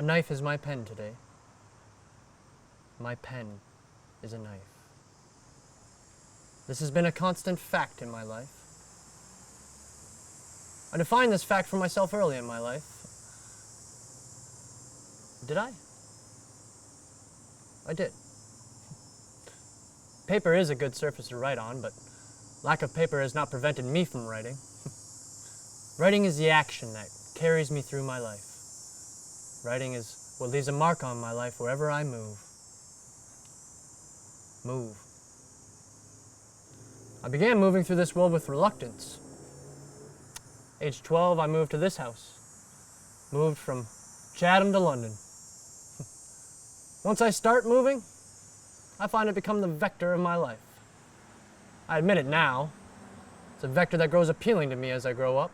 knife is my pen today. My pen is a knife. This has been a constant fact in my life. I defined this fact for myself early in my life. Did I? I did. Paper is a good surface to write on, but lack of paper has not prevented me from writing. Writing is the action that carries me through my life. Writing is what leaves a mark on my life wherever I move. Move. I began moving through this world with reluctance. Age 12, I moved to this house. Moved from Chatham to London. Once I start moving, I find it become the vector of my life. I admit it now. It's a vector that grows appealing to me as I grow up.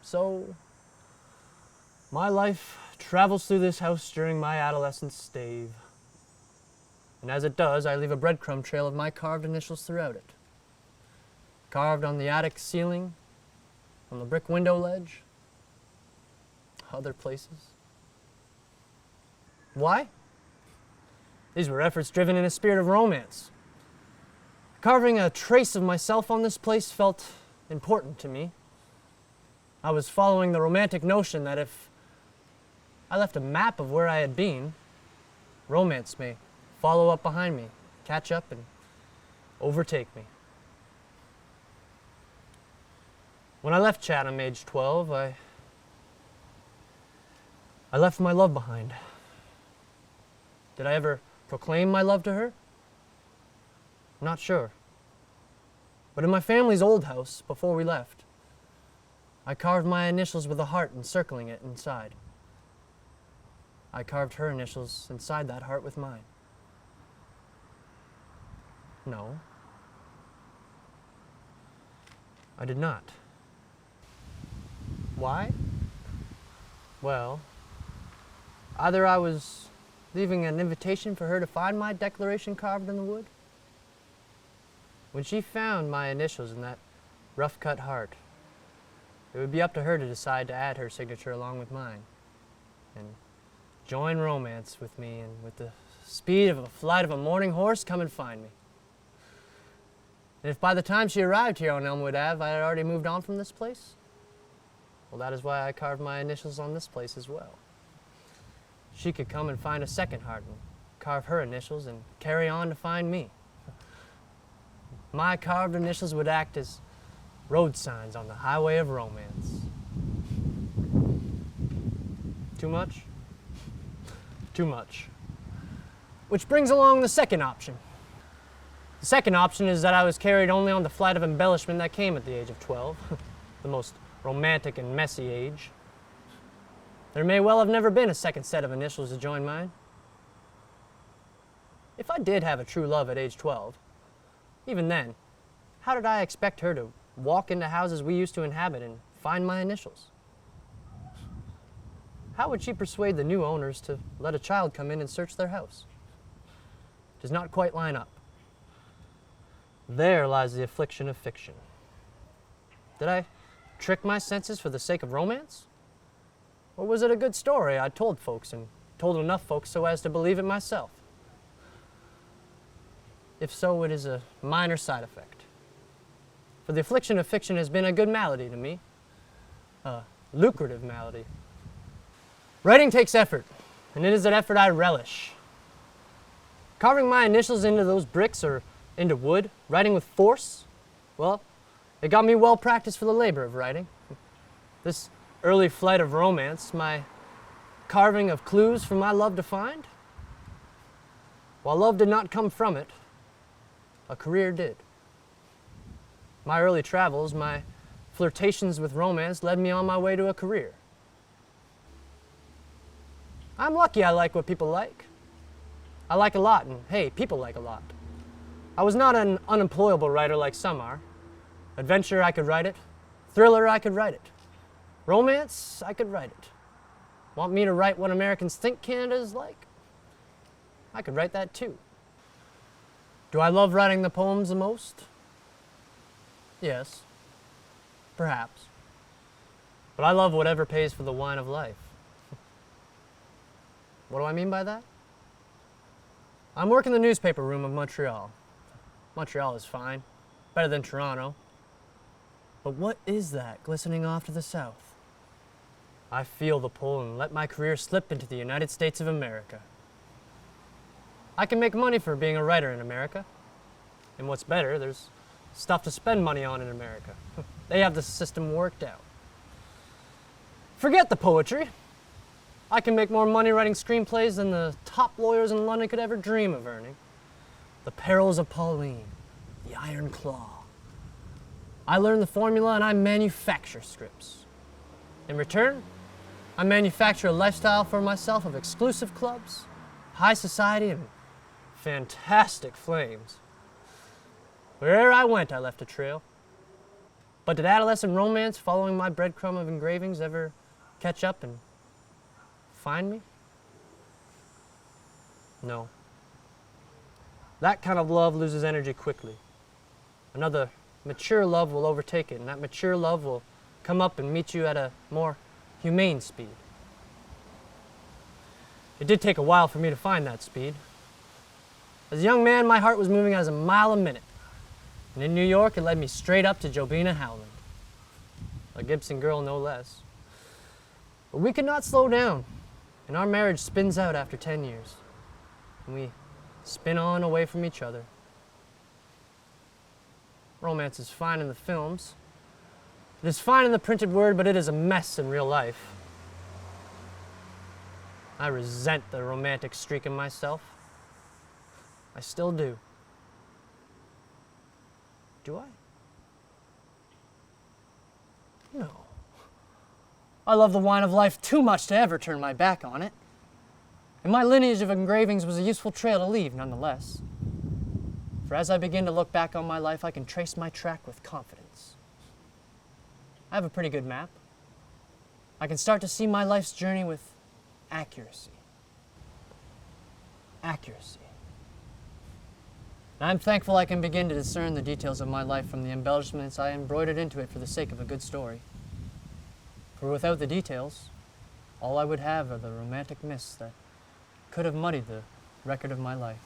So, my life travels through this house during my adolescent stave. And as it does, I leave a breadcrumb trail of my carved initials throughout it. Carved on the attic ceiling, on the brick window ledge, other places. Why? These were efforts driven in a spirit of romance. Carving a trace of myself on this place felt important to me. I was following the romantic notion that if I left a map of where I had been, romance may follow up behind me, catch up, and overtake me. When I left Chatham, age 12, I left my love behind. Did I ever proclaim my love to her? I'm not sure. But in my family's old house, before we left, I carved my initials with a heart encircling it inside. I carved her initials inside that heart with mine. No, I did not. Why? Well, either I was leaving an invitation for her to find my declaration carved in the wood. When she found my initials in that rough-cut heart, it would be up to her to decide to add her signature along with mine and join romance with me, and with the speed of a flight of a morning horse, come and find me. And if by the time she arrived here on Elmwood Ave, I had already moved on from this place, well, that is why I carved my initials on this place as well. She could come and find a second heart and carve her initials and carry on to find me. My carved initials would act as road signs on the highway of romance. Too much? Too much. Which brings along the second option. The second option is that I was carried only on the flight of embellishment that came at the age of 12, the most romantic and messy age. There may well have never been a second set of initials to join mine. If I did have a true love at age 12, even then, how did I expect her to walk into houses we used to inhabit and find my initials? How would she persuade the new owners to let a child come in and search their house? It does not quite line up. There lies the affliction of fiction. Did I trick my senses for the sake of romance? Or was it a good story I told folks, and told enough folks so as to believe it myself? If so, it is a minor side effect. For the affliction of fiction has been a good malady to me, a lucrative malady. Writing takes effort, and it is an effort I relish. Carving my initials into those bricks or into wood, writing with force, well, it got me well practiced for the labor of writing. This early flight of romance, my carving of clues for my love to find, while love did not come from it, a career did. My early travels, my flirtations with romance led me on my way to a career. I'm lucky I like what people like. I like a lot, and hey, people like a lot. I was not an unemployable writer like some are. Adventure, I could write it. Thriller, I could write it. Romance, I could write it. Want me to write what Americans think Canada is like? I could write that too. Do I love writing the poems the most? Yes, perhaps. But I love whatever pays for the wine of life. What do I mean by that? I'm working the newspaper room of Montreal. Montreal is fine, better than Toronto. But what is that glistening off to the south? I feel the pull and let my career slip into the United States of America. I can make money for being a writer in America. And what's better, there's stuff to spend money on in America. They have the system worked out. Forget the poetry. I can make more money writing screenplays than the top lawyers in London could ever dream of earning. The Perils of Pauline, The Iron Claw. I learn the formula and I manufacture scripts. In return, I manufacture a lifestyle for myself of exclusive clubs, high society, and fantastic flames. Wherever I went, I left a trail. But did adolescent romance following my breadcrumb of engravings ever catch up and find me? No. That kind of love loses energy quickly. Another mature love will overtake it, and that mature love will come up and meet you at a more humane speed. It did take a while for me to find that speed. As a young man, my heart was moving at a mile a minute. And in New York, it led me straight up to Jobina Howland, a Gibson girl no less. But we could not slow down, and our marriage spins out after 10 years. And we spin on away from each other. Romance is fine in the films. It is fine in the printed word, but it is a mess in real life. I resent the romantic streak in myself. I still do. Do I? No. I love the wine of life too much to ever turn my back on it. And my lineage of engravings was a useful trail to leave, nonetheless. For as I begin to look back on my life, I can trace my track with confidence. I have a pretty good map. I can start to see my life's journey with accuracy. Accuracy. And I'm thankful I can begin to discern the details of my life from the embellishments I embroidered into it for the sake of a good story. For without the details, all I would have are the romantic mists that could have muddied the record of my life.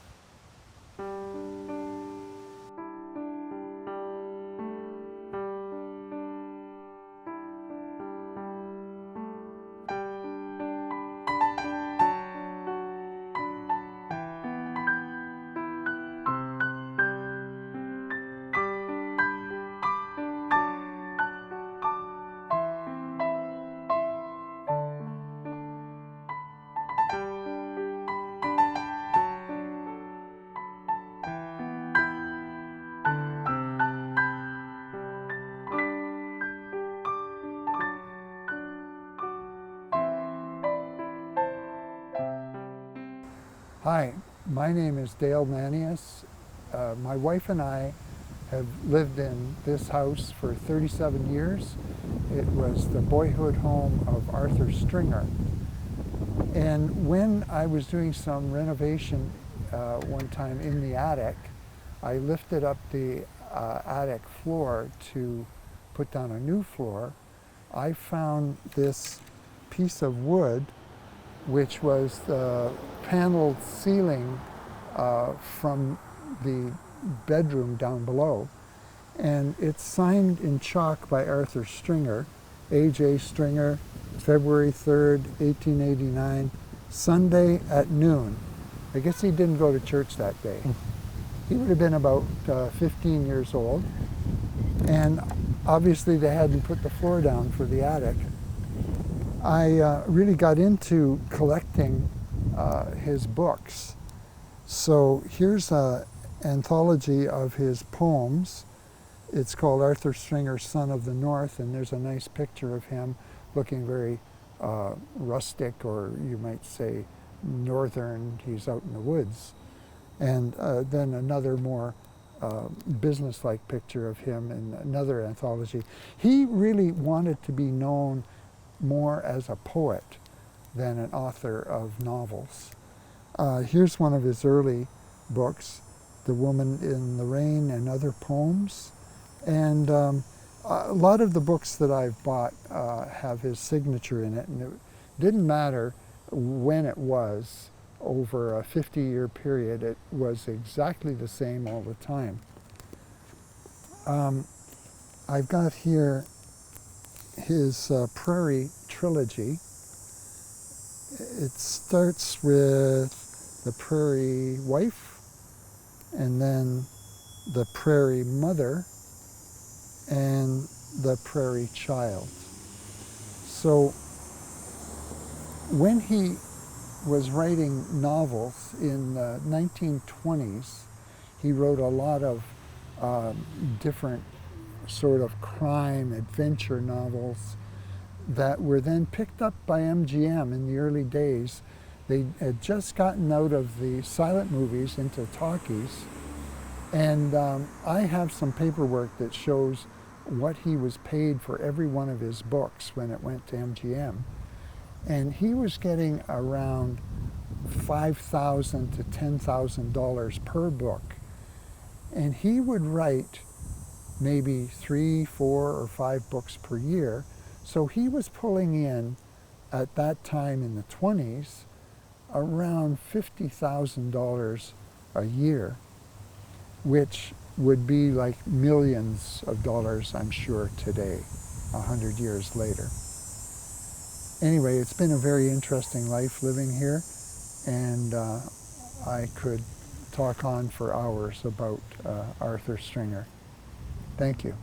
Hi, my name is Dale Manias. My wife and I have lived in this house for 37 years. It was the boyhood home of Arthur Stringer. And when I was doing some renovation one time in the attic, I lifted up the attic floor to put down a new floor. I found this piece of wood, which was the paneled ceiling from the bedroom down below. And it's signed in chalk by Arthur Stringer, A.J. Stringer, February 3rd, 1889, Sunday at noon. I guess he didn't go to church that day. He would have been about 15 years old. And obviously they hadn't put the floor down for the attic. I really got into collecting his books. So here's an anthology of his poems. It's called Arthur Stringer, Son of the North, and there's a nice picture of him looking very rustic, or you might say northern. He's out in the woods. And then another more business-like picture of him in another anthology. He really wanted to be known more as a poet than an author of novels. Here's one of his early books, The Woman in the Rain and Other Poems. And a lot of the books that I've bought have his signature in it, and it didn't matter when it was over a 50-year period, it was exactly the same all the time. I've got here his Prairie trilogy. It starts with the Prairie Wife, and then the Prairie Mother, and the Prairie Child. So when he was writing novels in the 1920s, he wrote a lot of different sort of crime adventure novels that were then picked up by MGM in the early days. They had just gotten out of the silent movies into talkies, and I have some paperwork that shows what he was paid for every one of his books when it went to MGM. And he was getting around $5,000 to $10,000 per book. And he would write maybe 3, 4, or 5 books per year. So he was pulling in, at that time in the 20s, around $50,000 a year, which would be like millions of dollars, I'm sure, today, 100 years later. Anyway, it's been a very interesting life living here, and I could talk on for hours about Arthur Stringer. Thank you.